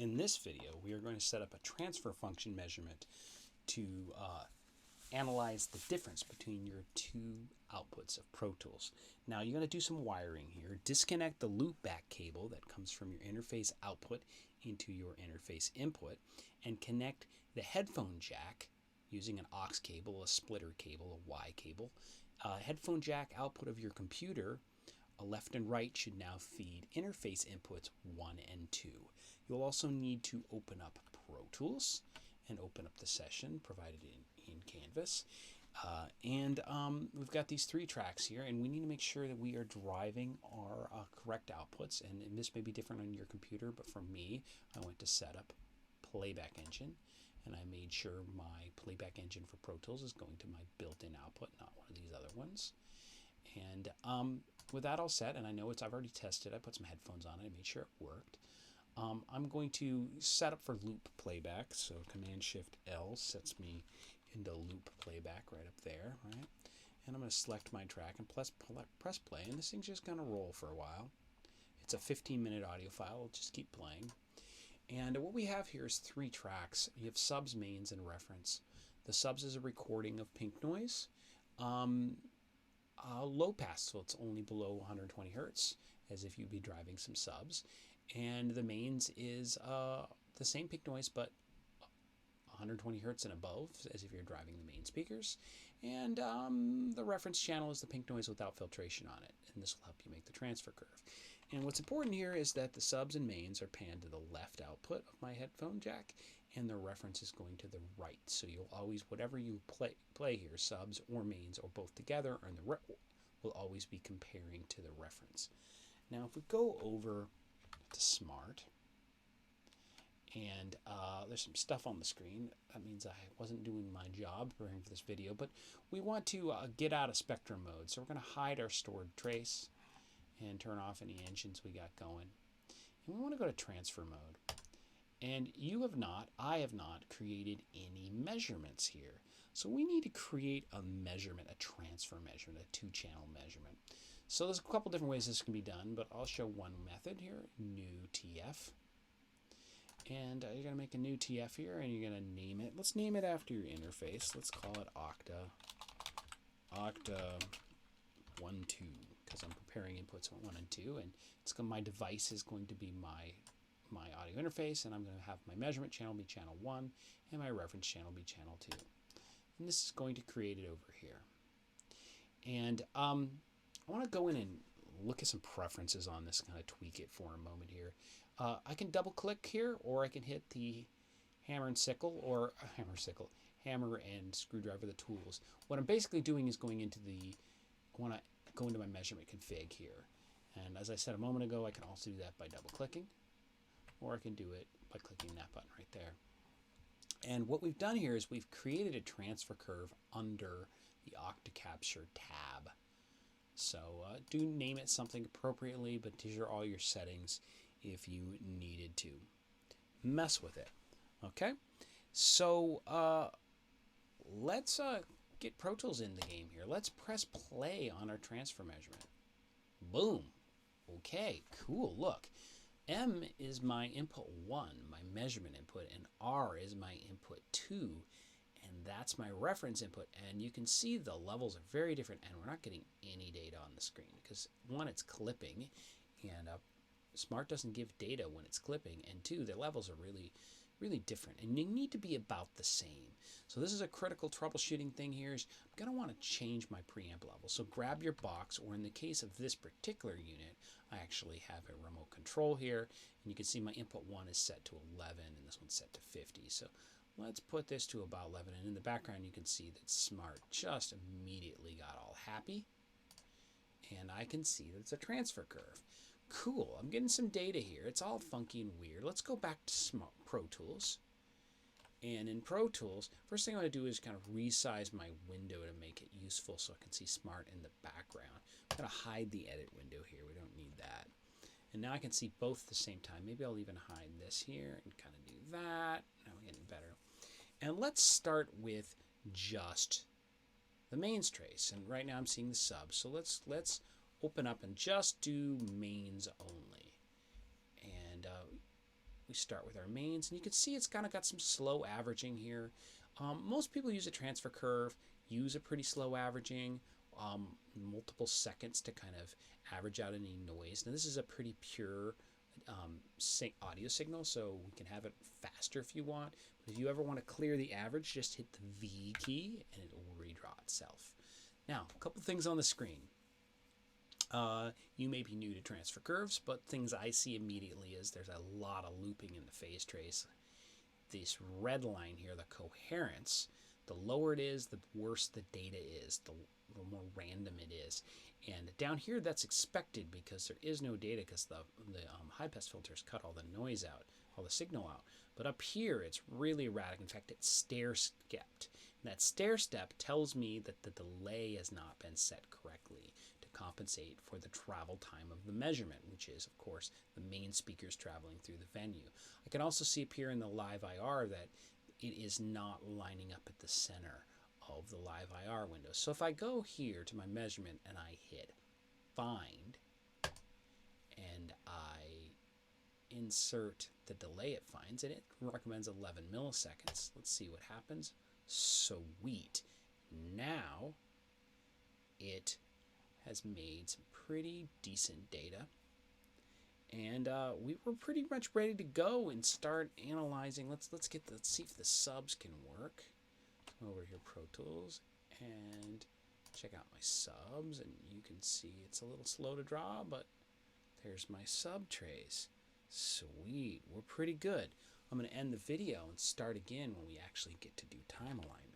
In this video, we are going to set up a transfer function measurement to analyze the difference between your two outputs of Pro Tools. Now you're going to do some wiring here. Disconnect the loopback cable that comes from your interface output into your interface input and connect the headphone jack using an aux cable, a splitter cable, a Y cable. Headphone jack output of your computer, a left and right, should now feed interface inputs 1 and 2. You'll also need to open up Pro Tools and open up the session provided in Canvas. We've got these 3 tracks here, and we need to make sure that we are driving our correct outputs. And this may be different on your computer, but for me, I went to Setup, Playback Engine, and I made sure my playback engine for Pro Tools is going to my built-in output, not one of these other ones. And with that all set, and I know I've already tested, I put some headphones on it, I made sure it worked. I'm going to set up for loop playback, so Command-Shift-L sets me into loop playback right up there, right? And I'm going to select my track and press play, and this thing's just going to roll for a while. It's a 15-minute audio file, it'll just keep playing. And what we have here is 3 tracks. You have subs, mains, and reference. The subs is a recording of pink noise. Low pass, so it's only below 120 hertz, as if you'd be driving some subs. And the mains is the same pink noise, but 120 hertz and above, as if you're driving the main speakers. And the reference channel is the pink noise without filtration on it, and this will help you make the transfer curve. And what's important here is that the subs and mains are panned to the left output of my headphone jack, and the reference is going to the right. So you'll always, whatever you play here, subs or mains or both together, or will always be comparing to the reference. Now if we go over to Smaart, and there's some stuff on the screen. That means I wasn't doing my job preparing for this video, but we want to get out of spectrum mode. So we're going to hide our stored trace and turn off any engines we got going. And we want to go to transfer mode. And I have not created any measurements here. So we need to create a measurement, a transfer measurement, a 2-channel measurement. So there's a couple different ways this can be done, but I'll show one method here, new TF. And you're going to make a new TF here, and you're going to name it. Let's name it after your interface. Let's call it octa 1, 2, because I'm preparing inputs 1 and 2, and my device is going to be my audio interface, and I'm going to have my measurement channel be channel 1, and my reference channel be channel 2. And this is going to create it over here. And I want to go in and look at some preferences on this, kind of tweak it for a moment here. I can double click here, or I can hit the hammer and screwdriver, the tools. What I'm basically doing is going into I want to go into my measurement config here. And as I said a moment ago, I can also do that by double clicking, or I can do it by clicking that button right there. And what we've done here is we've created a transfer curve under the octa capture tab. So do name it something appropriately, but these are all your settings if you needed to mess with it. Okay, so let's get Pro Tools in the game here. Let's press play on our transfer measurement. Boom. Okay, cool. Look, M is my input 1, my measurement input, and R is my input 2. And that's my reference input, and you can see the levels are very different, and we're not getting any data on the screen because 1, it's clipping, and Smaart doesn't give data when it's clipping, and 2, the levels are really different, and you need to be about the same. So this is a critical troubleshooting thing here. Is I'm going to want to change my preamp level. So grab your box, or in the case of this particular unit, I actually have a remote control here, and you can see my input 1 is set to 11, and this one's set to 50. So let's put this to about 11, and in the background you can see that Smaart just immediately got all happy, and I can see that it's a transfer curve. Cool, I'm getting some data here. It's all funky and weird. Let's go back to Pro Tools. And in Pro Tools, first thing I want to do is kind of resize my window to make it useful so I can see Smaart in the background. I'm going to hide the edit window here. We don't need that. And now I can see both at the same time. Maybe I'll even hide this here and kind of do that. Now we're getting better. And let's start with just the mains trace. And right now I'm seeing the subs. So let's open up and just do mains only. And We start with our mains, and you can see it's kind of got some slow averaging here. Most people use a transfer curve, use a pretty slow averaging, multiple seconds to kind of average out any noise. Now this is a pretty pure audio signal, so we can have it faster if you want. But if you ever want to clear the average, just hit the V key and it will redraw itself. Now, a couple things on the screen. You may be new to transfer curves, but things I see immediately is there's a lot of looping in the phase trace. This red line here, the coherence, the lower it is, the worse the data is, the more random it is. And down here, that's expected because there is no data because the high-pass filters cut all the noise out, all the signal out. But up here, it's really erratic. In fact, it's stair-stepped. And that stair-step tells me that the delay has not been set correctly to compensate for the travel time of the measurement, which is, of course, the main speakers traveling through the venue. I can also see up here in the live IR that it is not lining up at the center of the live IR window. So if I go here to my measurement and I hit find and I insert the delay it finds, and it recommends 11 milliseconds. Let's see what happens. Sweet. Now it has made some pretty decent data, and we were pretty much ready to go and start analyzing. Let's see if the subs can work. Over here, Pro Tools, and check out my subs, and you can see it's a little slow to draw, but there's my sub trace. Sweet, we're pretty good. I'm going to end the video and start again when we actually get to do time alignment.